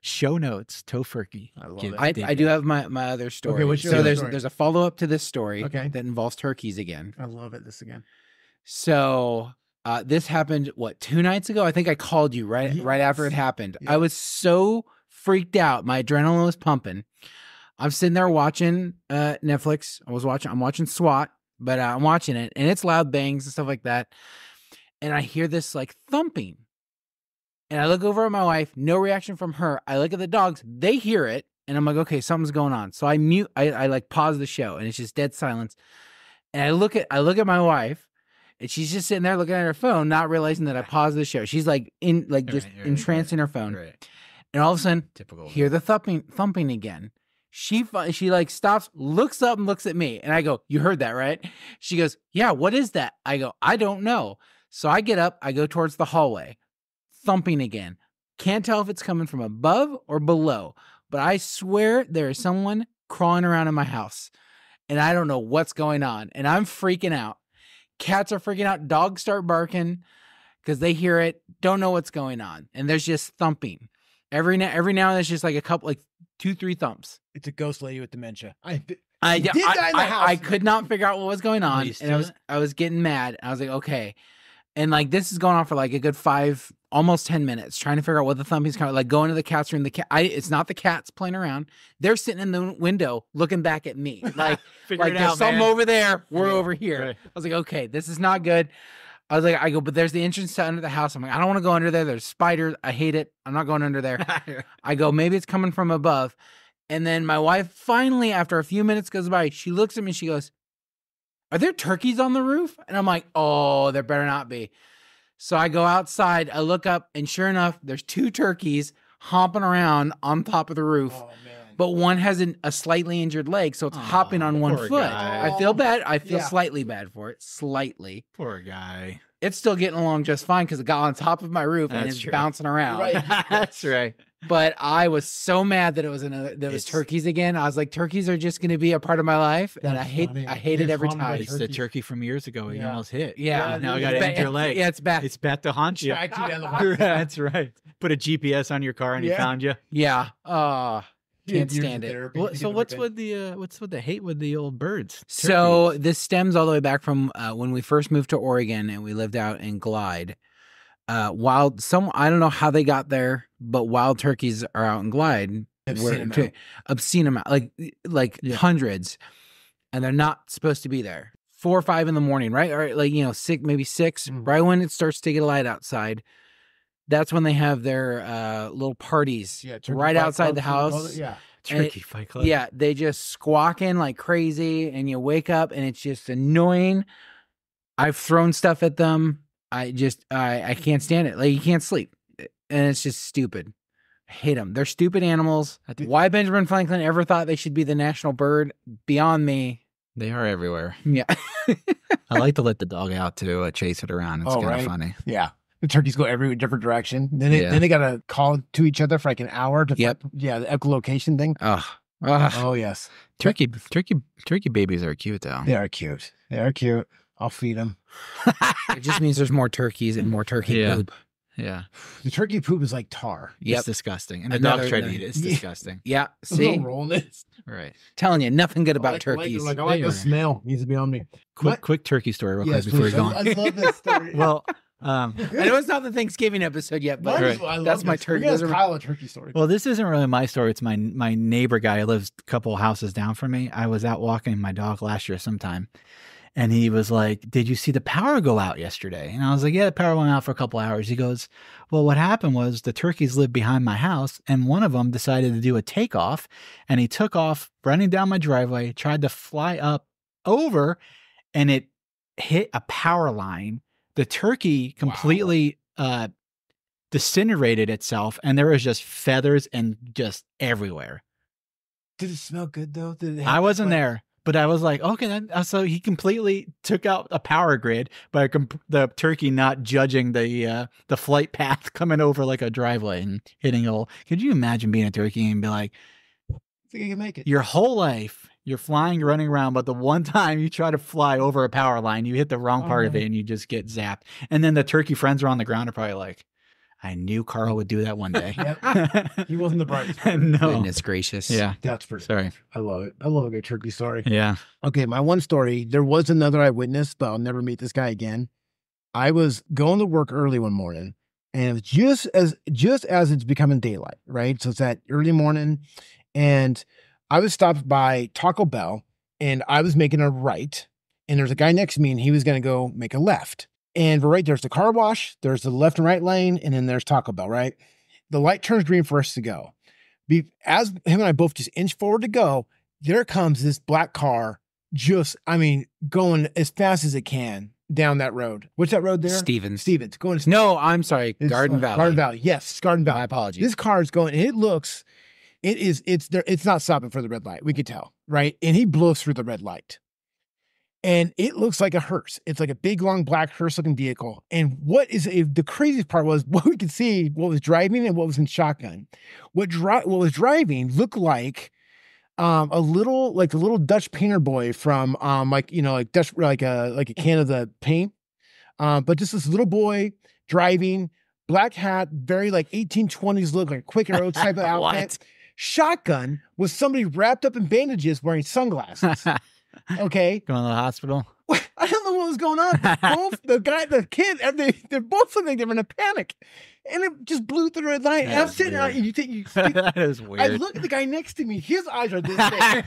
Show notes, tofurkey. I love it. I do have my other story. Okay, what's your so other there's story? there's a follow up to this story Okay. that involves turkeys again. I love it. This again. So this happened 2 nights ago. I think I called you right after it happened. Yeah. I was so freaked out. My adrenaline was pumping. I'm sitting there watching Netflix. I'm watching SWAT, but I'm watching it and it's loud bangs and stuff like that. And I hear this like thumping. And I look over at my wife, no reaction from her. I look at the dogs, they hear it, and I'm like, okay, something's going on. So I mute, I like pause the show, and it's just dead silence. And I look at my wife, and she's just sitting there looking at her phone, not realizing that I paused the show. She's like just entranced in her phone. Right. And all of a sudden, Typical. hear the thumping again. She like stops, looks up and looks at me, and I go, "You heard that, right?" She goes, "Yeah, what is that?" I go, "I don't know." So I get up, I go towards the hallway. Thumping again. Can't tell if it's coming from above or below, but I swear there is someone crawling around in my house and I don't know what's going on and I'm freaking out. Cats are freaking out. Dogs start barking because they hear it, don't know what's going on. And there's just thumping. Every now and then it's just like a couple, like 2-3 thumps. It's a ghost lady with dementia. I I could not figure out what was going on, and I was getting mad. I was like, okay, and like this is going on for like a good 5, almost 10 minutes, trying to figure out what the thumping's coming. Like going to the cat's room, it's not the cats playing around. They're sitting in the window looking back at me, like there's something over there, we're over here. Right. I was like, okay, this is not good. I was like, but there's the entrance to under the house. I'm like, I don't want to go under there. There's spiders. I hate it. I'm not going under there. I go, maybe it's coming from above. And then my wife finally, after a few minutes goes by, she looks at me and she goes, "Are there turkeys on the roof?" And I'm like, oh, there better not be. So I go outside, I look up, and sure enough, there's 2 turkeys hopping around on top of the roof. Oh, man. But one has a slightly injured leg, so it's hopping on one foot. Guy. I feel bad. I feel slightly bad for it. Slightly. Poor guy. It's still getting along just fine because it got on top of my roof and it's bouncing around. Right. That's right. But I was so mad that it was turkeys again. I was like, turkeys are just going to be a part of my life, and I hate it every time. It's the turkey from years ago you almost hit. Yeah. Now I got to your leg. Yeah, it's back. It's back to haunt you. Track you down the block. That's right. Put a GPS on your car and he found you. Yeah. Can't stand it. So what's with the hate with the old birds? So this stems all the way back from when we first moved to Oregon and we lived out in Glide. I don't know how they got there, but wild turkeys are out in Glide. Obscene amount, like hundreds, and they're not supposed to be there. 4 or 5 in the morning, right? Or like 6, maybe 6, right when it starts to get light outside. That's when they have their little parties right outside the house. Turkey Fight Club. Yeah, they just squawking like crazy, and you wake up and it's just annoying. I've thrown stuff at them. I can't stand it. Like you can't sleep, and it's just stupid. I hate them. They're stupid animals. Why Benjamin Franklin ever thought they should be the national bird, beyond me. They are everywhere. Yeah. I like to let the dog out to chase it around. It's kind of funny. Yeah. The turkeys go every different direction. Then they got to call to each other for like an hour to the echolocation thing. Oh yes. Turkey babies are cute though. They are cute. I'll feed them. It just means there's more turkeys and more turkey poop. Yeah. The turkey poop is like tar. It's disgusting. And the dogs try to eat it. It's disgusting. Yeah. See? Right. Telling you, nothing good about turkeys. I like the smell. Needs to be on me. Quick turkey story real quick before you're going. I love this story. Well, I know it's not the Thanksgiving episode yet, but that's my turkey. That's Kyle a turkey story. Well, this isn't really my story. It's my neighbor guy who lives a couple houses down from me. I was out walking my dog last year sometime, and he was like, "Did you see the power go out yesterday?" And I was like, "Yeah, the power went out for a couple hours." He goes, "Well, what happened was the turkeys live behind my house, and one of them decided to do a takeoff, and he took off running down my driveway, tried to fly up over, and it hit a power line. The turkey completely disintegrated itself, and there was just feathers and just everywhere." Did it smell good though? I wasn't there, but I was like, okay. So he completely took out a power grid by the turkey not judging the flight path coming over like a driveway and hitting a hole. Could you imagine being a turkey and be like, I think I can make it. Your whole life, you're flying, running around, but the one time you try to fly over a power line, you hit the wrong part of it and you just get zapped. And then the turkey friends are on the ground are probably like, I knew Carl would do that one day. He wasn't the brightest. No. Goodness gracious. Yeah. That's for Sorry. I love it. I love a good turkey story. Yeah. Okay, my one story, there was another I witnessed, but I'll never meet this guy again. I was going to work early one morning, and it was just as it's becoming daylight, right? So it's that early morning, and I was stopped by Taco Bell, and I was making a right, and there's a guy next to me, and he was going to go make a left. And right there's the car wash, there's the left and right lane, and then there's Taco Bell, right? The light turns green for us to go. As him and I both just inch forward to go, there comes this black car going as fast as it can down that road. What's that road there? Stevens. Going. No, I'm sorry. Garden Valley. Garden Valley. Yes, Garden Valley. My apologies. This car is going, and it's not stopping for the red light. We could tell, right? And he blows through the red light. And it looks like a hearse. It's like a big, long, black hearse-looking vehicle. And the craziest part was what we could see, what was driving and what was in shotgun. What was driving looked like the little Dutch painter boy from Dutch, like a can of the paint. But just this little boy driving, black hat, very like 1820s look, like Quaker Oats type of outfit. Shotgun was somebody wrapped up in bandages wearing sunglasses. Okay. Going to the hospital? I don't know what was going on. The kid, they're both looking like they were in a panic. And it just blew through the red light. And I'm sitting out, and that is weird. I look at the guy next to me. His eyes are this big.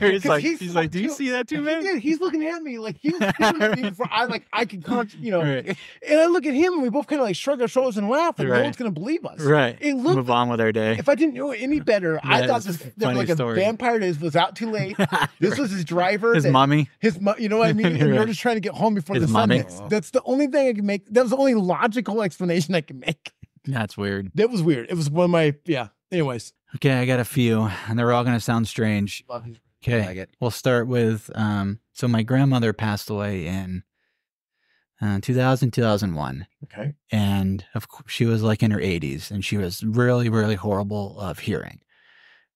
he's like, do you see that too, man? Yeah, he's looking at me like he was at me before I could Right. And I look at him, and we both kind of like shrug our shoulders and laugh, and no one's going to believe us. Right. It looked, move on with our day. If I didn't know any better, I thought a vampire was out too late. This was his driver. His mommy. You know what I mean? And you're just trying to get home before the sun hits. That's the only thing I can make. That was the only logical explanation I can make. That's weird. That was weird. It was one of my, anyways. Okay, I got a few, and they're all going to sound strange. Okay, like it. We'll start with, so my grandmother passed away in 2001. Okay. And of course, she was like in her 80s, and she was really, really horrible of hearing.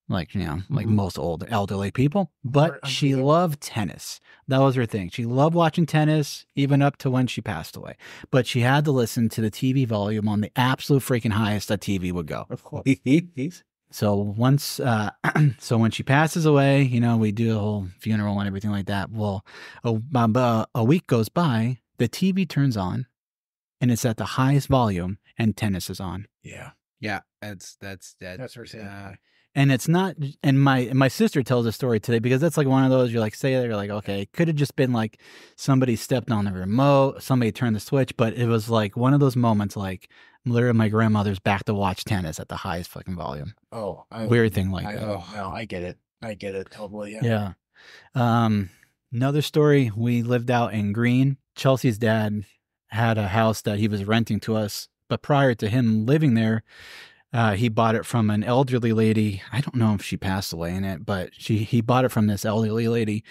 Like, like most elderly people, but she loved tennis. That was her thing. She loved watching tennis, even up to when she passed away. But she had to listen to the TV volume on the absolute freaking highest that TV would go. Of course. So once, so when she passes away, we do the whole funeral and everything like that. Well, a week goes by, the TV turns on, and it's at the highest volume, and tennis is on. Yeah. Yeah. That's her saying. And it's not, and my sister tells a story today, because that's like one of those, you're like, say that, you're like, okay, it could have just been like somebody stepped on the remote, somebody turned the switch, but it was like one of those moments, like literally my grandmother's back to watch tennis at the highest fucking volume. Oh. Weird thing like that. Oh, no, I get it. Totally, yeah. Another story, we lived out in Greene. Chelsea's dad had a house that he was renting to us, but prior to him living there, he bought it from an elderly lady. I don't know if she passed away in it, but he bought it from this elderly lady.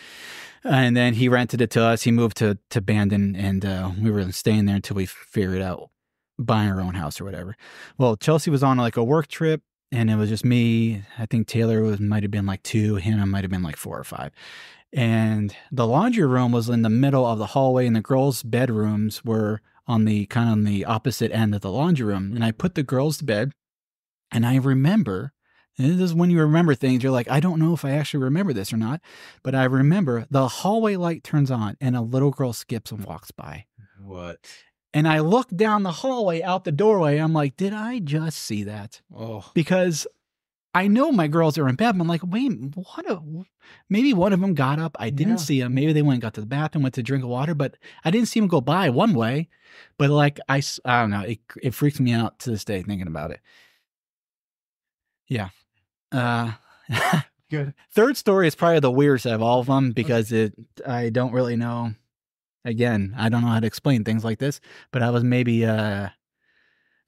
And then he rented it to us. He moved to Bandon, and we were staying there until we figured out buying our own house or whatever. Well, Chelsea was on like a work trip, and it was just me. I think Taylor might have been like 2. Hannah might have been like 4 or 5. And the laundry room was in the middle of the hallway, and the girls' bedrooms were on the opposite end of the laundry room. And I put the girls to bed. And I remember, and this is when you remember things, you're like, I don't know if I actually remember this or not, but I remember the hallway light turns on and a little girl skips and walks by. What? And I looked down the hallway out the doorway. I'm like, did I just see that? Oh, Because I know my girls are in bed. I'm like, wait, maybe one of them got up. I didn't see them. Maybe they went and got to the bathroom, went to drink of water, but I didn't see them go by one way. But like, I don't know. It freaks me out to this day thinking about it. Yeah. Good. Third story is probably the weirdest of all of them because I don't really know. Again, I don't know how to explain things like this, but I was maybe, I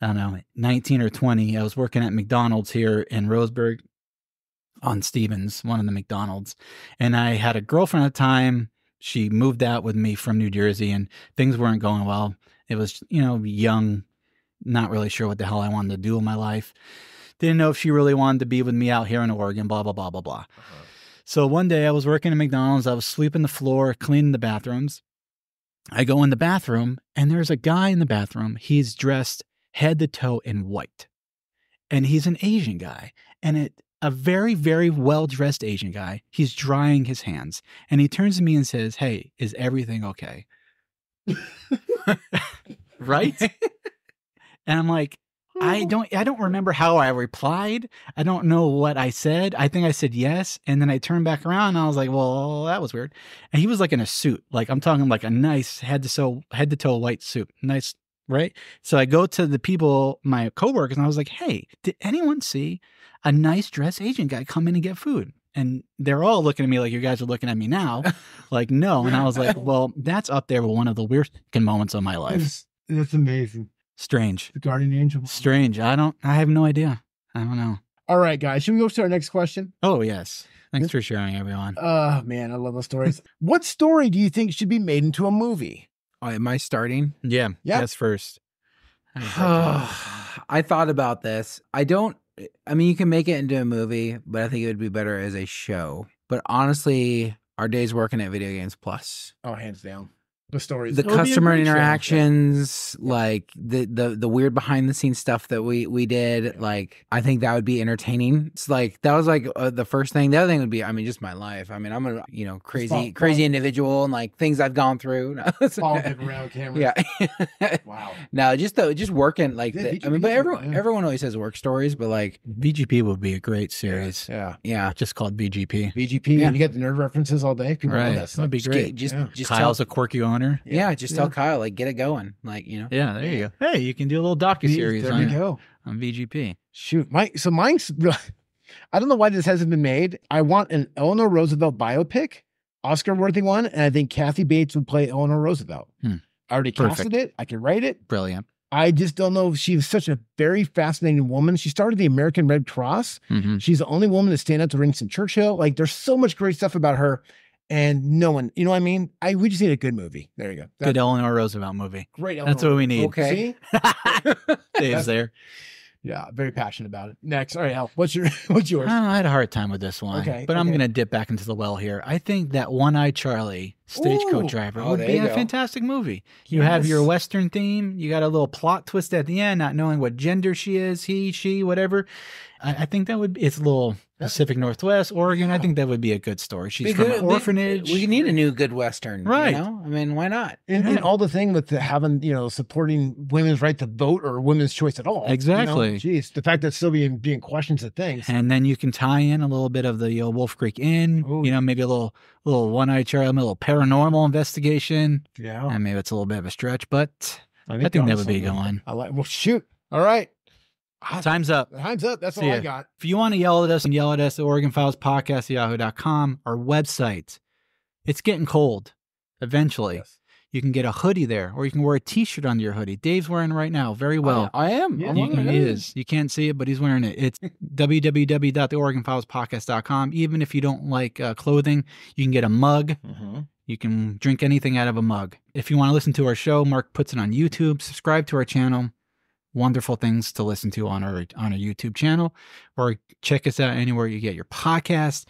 don't know, 19 or 20. I was working at McDonald's here in Roseburg on Stevens, one of the McDonald's. And I had a girlfriend at the time. She moved out with me from New Jersey and things weren't going well. It was, young, not really sure what the hell I wanted to do in my life. Didn't know if she really wanted to be with me out here in Oregon, blah, blah, blah, blah, blah. So one day I was working at McDonald's. I was sweeping the floor, cleaning the bathrooms. I go in the bathroom and there's a guy in the bathroom. He's dressed head to toe in white. And he's an Asian guy. And a very, very well-dressed Asian guy. He's drying his hands. And he turns to me and says, "Hey, is everything okay?" Right? And I'm like, I don't remember how I replied. I don't know what I said. I think I said yes. And then I turned back around and I was like, well, that was weird. And he was like in a suit. Like I'm talking like a nice head to toe white suit. Nice, right? So I go to the people, my coworkers, and I was like, hey, did anyone see a nice dressed Asian guy come in and get food? And they're all looking at me like you guys are looking at me now. Like, no. And I was like, well, that's up there with one of the weirdest moments of my life. That's amazing. Strange. The guardian angel. Strange. I have no idea. I don't know. All right, guys. Should we go to our next question? Oh, yes. Thanks for sharing, everyone. Oh, man. I love those stories. What story do you think should be made into a movie? Oh, am I starting? Yeah. Yeah. That's first. I thought about this. I mean, you can make it into a movie, but I think it would be better as a show. But honestly, our days working at Video Games Plus. Oh, hands down. The stories. The It'll be a customer great show. interactions, like the weird behind the scenes stuff that we did, like I think that would be entertaining. It's like that was like the first thing. The other thing would be, I mean, just my life. I mean, I'm a crazy individual and like things I've gone through. Following around camera. Yeah. Wow. No, just working like Yeah, I mean, but everyone always says work stories, but like VGP would be a great series. Yeah. Just called VGP. VGP. Yeah. And you get the nerd references all day. People Right. love that That stuff. would be great. Just Kyle's tell, a quirky owner. just tell Kyle, like, get it going, like, Yeah, there you go. Hey, you can do a little docuseries There we go. on VGP. Shoot. Mine's, I don't know why this hasn't been made. I want an Eleanor Roosevelt biopic, Oscar-worthy one, and I think Kathy Bates would play Eleanor Roosevelt. I already casted it. I can write it. Brilliant. I just don't know if she's such a very fascinating woman. She started the American Red Cross. Mm-hmm. She's the only woman to stand up to Winston Churchill. Like, there's so much great stuff about her. And no one, you know what I mean? We just need a good movie. There you go. Good Eleanor Roosevelt movie. Great. That's what we need. okay. See? Dave's there. Yeah, very passionate about it. Next. All right, Al, what's yours? I had a hard time with this one. Okay, But I'm okay. going to dip back into the well here. I think that One-Eyed Charlie, Stagecoach Ooh. Driver, Oh, would there be you a go. fantastic movie. You have Yes. your Western theme. You got a little plot twist at the end, not knowing what gender she is, he, she, whatever. I think that would be, it's a little Pacific Northwest, Oregon. I think that would be a good story. She's from an orphanage. We need a new good Western, Right. You know? I mean, why not? And all the thing with having, supporting women's right to vote or women's choice at all. Exactly. Geez, the fact that it's still being questions of things. And then you can tie in a little bit of the Wolf Creek Inn, Ooh. maybe a little One-Eyed Charlie, a little paranormal investigation. Yeah. And maybe it's a little bit of a stretch, but I you're think that onto would be something. going. I like, well, shoot. All right. Time's up. Time's up. That's See all I ya. got. If you want to yell at us, yell at us at Oregon Files Podcast, yahoo.com, our website. It's getting cold. Eventually. Yes. You can get a hoodie there, or you can wear a t-shirt under your hoodie. Dave's wearing it right now. Very well. I am. Yeah, I'm He wearing it. is. You can't see it, but he's wearing it. It's www.theoregonfilespodcast.com. Even if you don't like clothing, you can get a mug. Mm-hmm. You can drink anything out of a mug. If you want to listen to our show, Mark puts it on YouTube. Subscribe to our channel. Wonderful things to listen to on our YouTube channel, or check us out anywhere you get your podcast.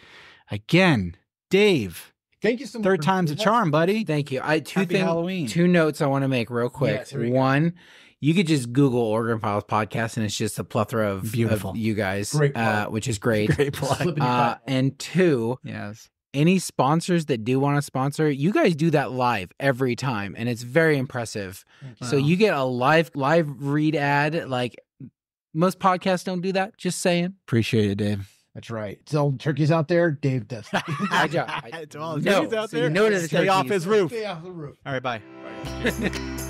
Again, Dave, Thank you so much. third time's a charm, buddy. Thank you. Happy Halloween. Two notes I want to make real quick. Yes, here we go. One, you could just Google Oregon Files Podcast, and it's just a plethora of Beautiful. of you guys, Great plug. which is great. Great plug. Flipping your butt. And two, Yes. any sponsors that do want to sponsor, you guys do that live every time, and it's very impressive. So you get a live read ad. Like most podcasts don't do that. Just saying. Appreciate it, Dave. That's right. So turkeys out there, Dave does. To all the No, turkeys out so there, no to the stay off turkeys. his roof. Stay off the roof. All right, bye.